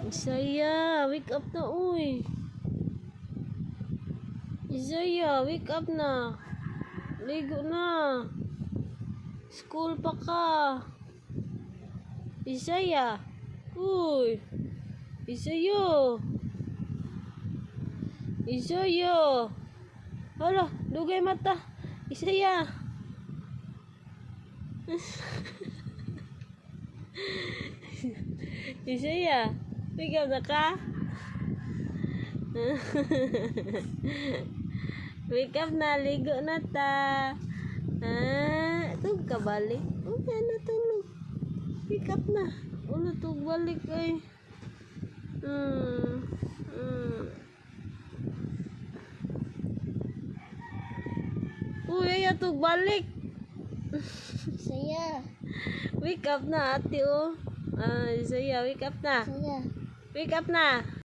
Isaiah, wake up na, uy. Isaiah, wake up na. Ligo na. School pa ka. Isaiah. Uy. Isaiah. Isaiah. Hala, dugay mata. Isaiah. Isaiah, wake up na ka? Wake up na, ligo na ta. Tug ka balik. Ano tulog? Wake up na. Ulo tug balik ay. Uy, ay tug balik. Saya. Wake up na ate oh. Isaiah, wake up na. Saya. Wake up na.